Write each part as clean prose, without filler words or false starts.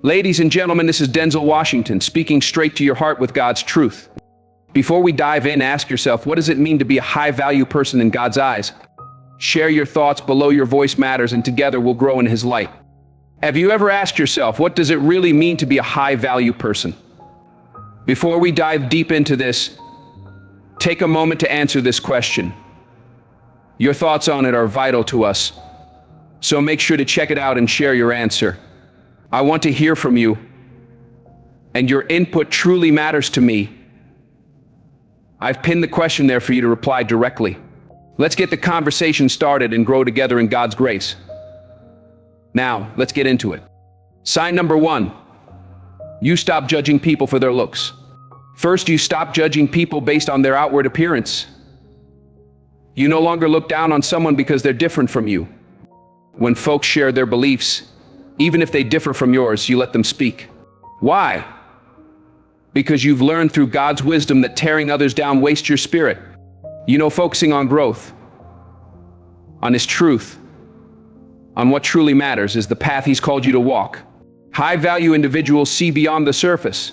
Ladies and gentlemen, this is Denzel Washington, speaking straight to your heart with God's truth. Before we dive in, ask yourself, what does it mean to be a high-value person in God's eyes? Share your thoughts below. Your voice matters, and together we'll grow in His light. Have you ever asked yourself, what does it really mean to be a high-value person? Before we dive deep into this, take a moment to answer this question. Your thoughts on it are vital to us, so make sure to check it out and share your answer. I want to hear from you, and your input truly matters to me. I've pinned the question there for you to reply directly. Let's get the conversation started and grow together in God's grace. Now, let's get into it. Sign number 1. You stop judging people for their looks. First, you stop judging people based on their outward appearance. You no longer look down on someone because they're different from you. When folks share their beliefs, even if they differ from yours, you let them speak. Why? Because you've learned through God's wisdom that tearing others down wastes your spirit. You know, focusing on growth, on His truth, on what truly matters is the path He's called you to walk. High-value individuals see beyond the surface.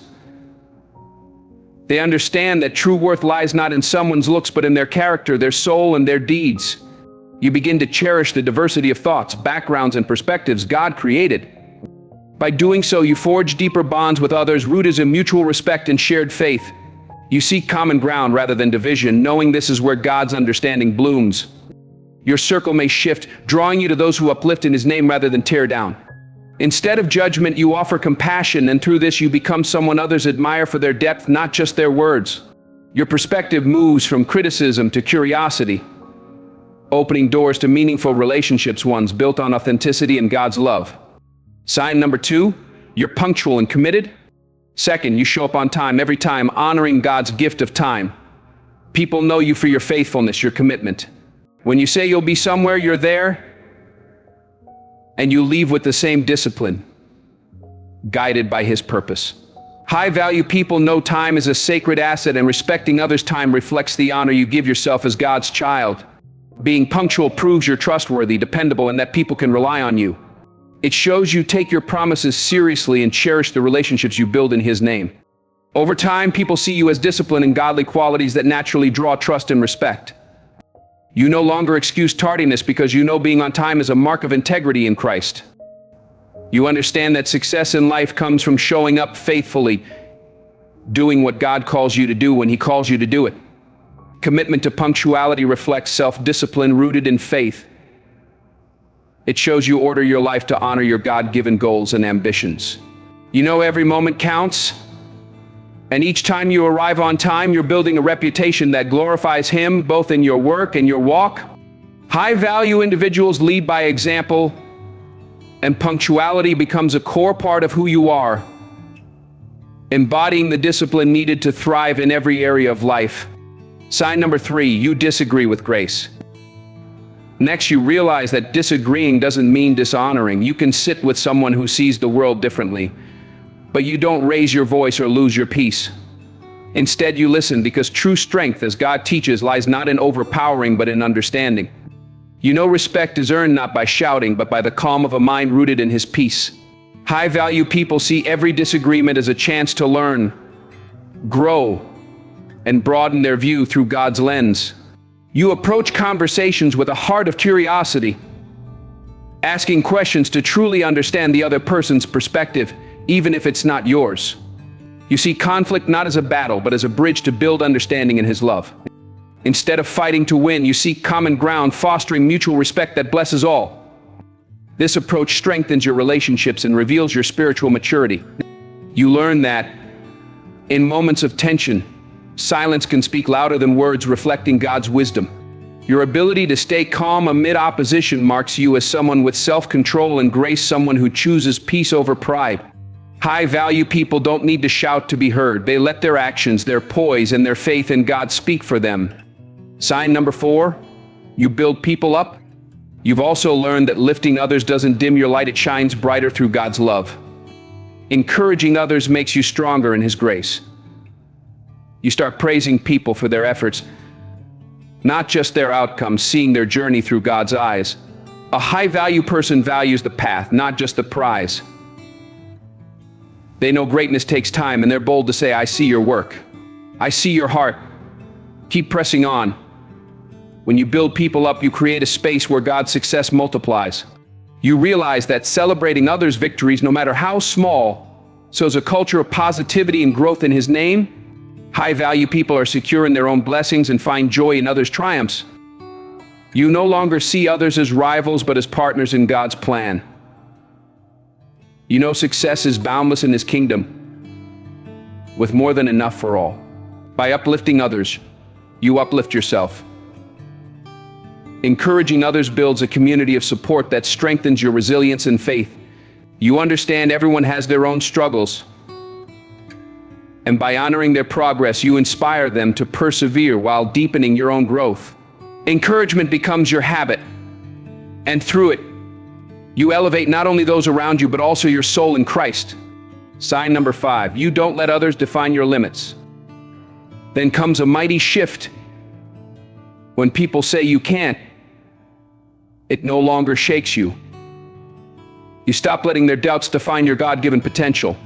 They understand that true worth lies not in someone's looks, but in their character, their soul, and their deeds. You begin to cherish the diversity of thoughts, backgrounds, and perspectives God created. By doing so, you forge deeper bonds with others, rooted in mutual respect and shared faith. You seek common ground rather than division, knowing this is where God's understanding blooms. Your circle may shift, drawing you to those who uplift in His name rather than tear down. Instead of judgment, you offer compassion, and through this you become someone others admire for their depth, not just their words. Your perspective moves from criticism to curiosity, opening doors to meaningful relationships, ones built on authenticity and God's love. Sign number 2, you're punctual and committed. Second, you show up on time every time, honoring God's gift of time. People know you for your faithfulness, your commitment. When you say you'll be somewhere, you're there, and you leave with the same discipline, guided by His purpose. High-value people know time is a sacred asset, and respecting others' time reflects the honor you give yourself as God's child. Being punctual proves you're trustworthy, dependable, and that people can rely on you. It shows you take your promises seriously and cherish the relationships you build in His name. Over time, people see you as disciplined and godly, qualities that naturally draw trust and respect. You no longer excuse tardiness because you know being on time is a mark of integrity in Christ. You understand that success in life comes from showing up faithfully, doing what God calls you to do when He calls you to do it. Commitment to punctuality reflects self-discipline rooted in faith. It shows you order your life to honor your God-given goals and ambitions. You know every moment counts, and each time you arrive on time, you're building a reputation that glorifies Him both in your work and your walk. High-value individuals lead by example, and punctuality becomes a core part of who you are, embodying the discipline needed to thrive in every area of life. Sign number 3, you disagree with grace. Next, you realize that disagreeing doesn't mean dishonoring. You can sit with someone who sees the world differently, but you don't raise your voice or lose your peace. Instead, you listen, because true strength, as God teaches, lies not in overpowering but in understanding. You know respect is earned not by shouting, but by the calm of a mind rooted in His peace. High-value people see every disagreement as a chance to learn, grow, and broaden their view through God's lens. You approach conversations with a heart of curiosity, asking questions to truly understand the other person's perspective, even if it's not yours. You see conflict not as a battle, but as a bridge to build understanding in His love. Instead of fighting to win, you seek common ground, fostering mutual respect that blesses all. This approach strengthens your relationships and reveals your spiritual maturity. You learn that, in moments of tension, silence can speak louder than words, reflecting God's wisdom. Your ability to stay calm amid opposition marks you as someone with self-control and grace, someone who chooses peace over pride. High-value people don't need to shout to be heard. They let their actions, their poise, and their faith in God speak for them. Sign number 4, you build people up. You've also learned that lifting others doesn't dim your light, it shines brighter through God's love. Encouraging others makes you stronger in His grace. You start praising people for their efforts, not just their outcomes, seeing their journey through God's eyes. A high-value person values the path, not just the prize. They know greatness takes time, and they're bold to say, I see your work. I see your heart. Keep pressing on. When you build people up, you create a space where God's success multiplies. You realize that celebrating others' victories, no matter how small, sows a culture of positivity and growth in His name. High-value people are secure in their own blessings and find joy in others' triumphs. You no longer see others as rivals, but as partners in God's plan. You know success is boundless in His kingdom, with more than enough for all. By uplifting others, you uplift yourself. Encouraging others builds a community of support that strengthens your resilience and faith. You understand everyone has their own struggles, and by honoring their progress, you inspire them to persevere while deepening your own growth. Encouragement becomes your habit, and through it, you elevate not only those around you, but also your soul in Christ. Sign number 5, you don't let others define your limits. Then comes a mighty shift. When people say you can't, it no longer shakes you. You stop letting their doubts define your God-given potential.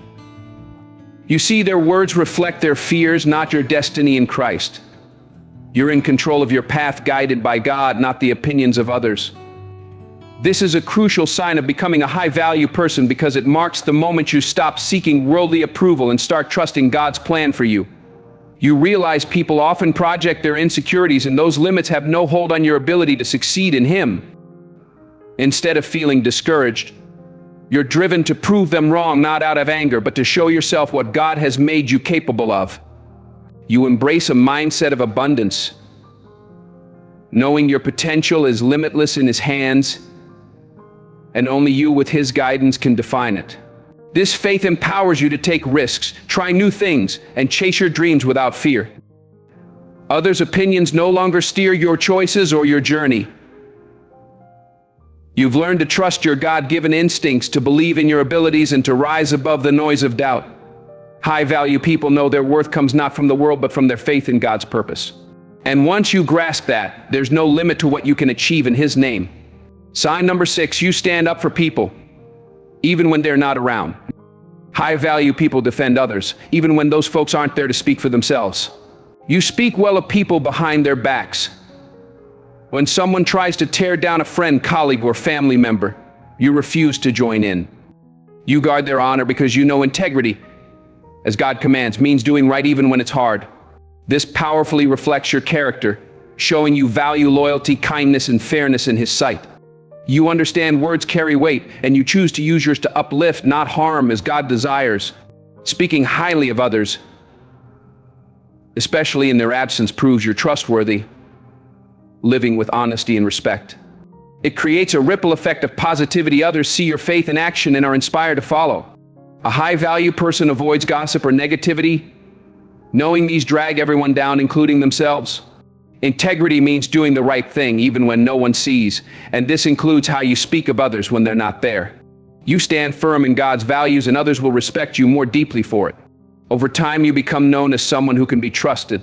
You see, their words reflect their fears, not your destiny in Christ. You're in control of your path, guided by God, not the opinions of others. This is a crucial sign of becoming a high-value person because it marks the moment you stop seeking worldly approval and start trusting God's plan for you. You realize people often project their insecurities, and those limits have no hold on your ability to succeed in Him. Instead of feeling discouraged, you're driven to prove them wrong, not out of anger, but to show yourself what God has made you capable of. You embrace a mindset of abundance, knowing your potential is limitless in His hands, and only you with His guidance can define it. This faith empowers you to take risks, try new things, and chase your dreams without fear. Others' opinions no longer steer your choices or your journey. You've learned to trust your God-given instincts, to believe in your abilities, and to rise above the noise of doubt. High-value people know their worth comes not from the world, but from their faith in God's purpose. And once you grasp that, there's no limit to what you can achieve in His name. Sign number 6, you stand up for people, even when they're not around. High-value people defend others, even when those folks aren't there to speak for themselves. You speak well of people behind their backs. When someone tries to tear down a friend, colleague, or family member, you refuse to join in. You guard their honor because you know integrity, as God commands, means doing right even when it's hard. This powerfully reflects your character, showing you value loyalty, kindness, and fairness in His sight. You understand words carry weight, and you choose to use yours to uplift, not harm, as God desires. Speaking highly of others, especially in their absence, proves you're trustworthy, living with honesty and respect. It creates a ripple effect of positivity. Others see your faith in action and are inspired to follow. A high-value person avoids gossip or negativity, knowing these drag everyone down, including themselves. Integrity means doing the right thing even when no one sees, and this includes how you speak of others when they're not there. You stand firm in God's values, and others will respect you more deeply for it. Over time, you become known as someone who can be trusted,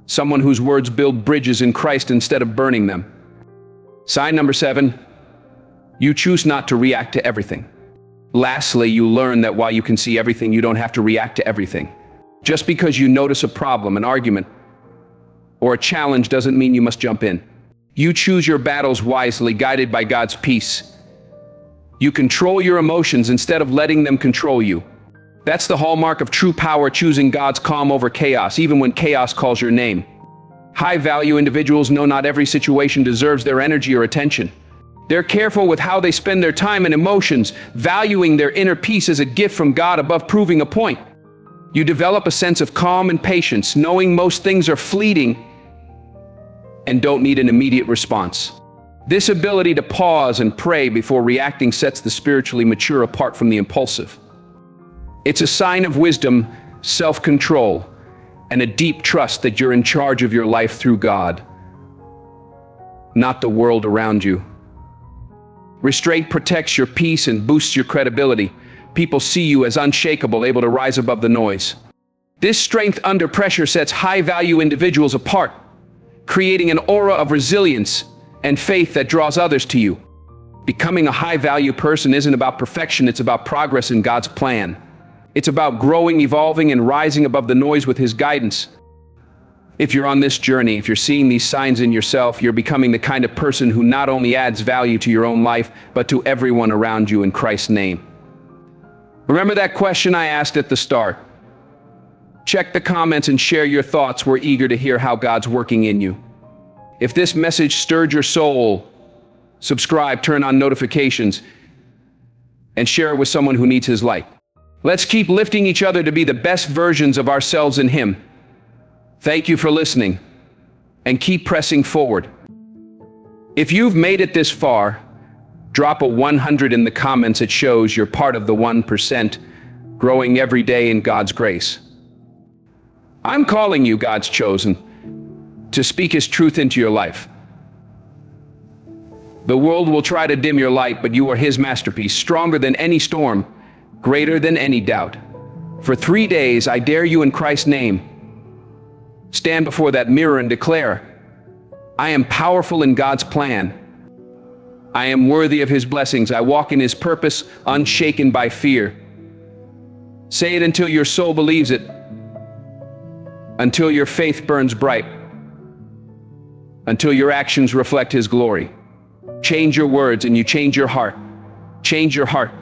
someone whose words build bridges in Christ instead of burning them. Sign number 7, you choose not to react to everything. Lastly, you learn that while you can see everything, you don't have to react to everything. Just because you notice a problem, an argument, or a challenge doesn't mean you must jump in. You choose your battles wisely, guided by God's peace. You control your emotions instead of letting them control you. That's the hallmark of true power, choosing God's calm over chaos, even when chaos calls your name. High-value individuals know not every situation deserves their energy or attention. They're careful with how they spend their time and emotions, valuing their inner peace as a gift from God above proving a point. You develop a sense of calm and patience, knowing most things are fleeting and don't need an immediate response. This ability to pause and pray before reacting sets the spiritually mature apart from the impulsive. It's a sign of wisdom, self-control, and a deep trust that you're in charge of your life through God, not the world around you. Restraint protects your peace and boosts your credibility. People see you as unshakable, able to rise above the noise. This strength under pressure sets high-value individuals apart, creating an aura of resilience and faith that draws others to you. Becoming a high-value person isn't about perfection, it's about progress in God's plan. It's about growing, evolving, and rising above the noise with his guidance. If you're on this journey, if you're seeing these signs in yourself, you're becoming the kind of person who not only adds value to your own life, but to everyone around you in Christ's name. Remember that question I asked at the start? Check the comments and share your thoughts. We're eager to hear how God's working in you. If this message stirred your soul, subscribe, turn on notifications, and share it with someone who needs his light. Let's keep lifting each other to be the best versions of ourselves in him. Thank you for listening, and keep pressing forward. If you've made it this far, drop a 100 in the comments. It shows you're part of the 1%, growing every day in God's grace. I'm calling you, God's chosen, to speak his truth into your life. The world will try to dim your light, but you are his masterpiece, stronger than any storm, greater than any doubt. For 3 days, I dare you in Christ's name. Stand before that mirror and declare, I am powerful in God's plan. I am worthy of his blessings. I walk in his purpose, unshaken by fear. Say it until your soul believes it, until your faith burns bright, until your actions reflect his glory. Change your words and you change your heart. Change your heart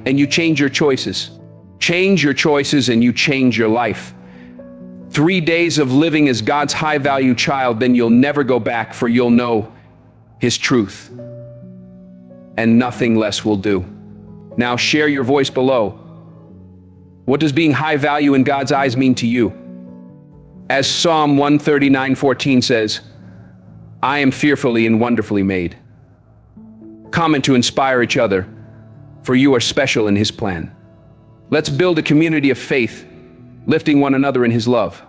and you change your choices. Change your choices and you change your life. 3 days of living as God's high-value child, then you'll never go back, for you'll know his truth, and nothing less will do. Now share your voice below. What does being high value in God's eyes mean to you? As Psalm 139:14 says, I am fearfully and wonderfully made. Comment to inspire each other, for you are special in his plan. Let's build a community of faith, lifting one another in his love.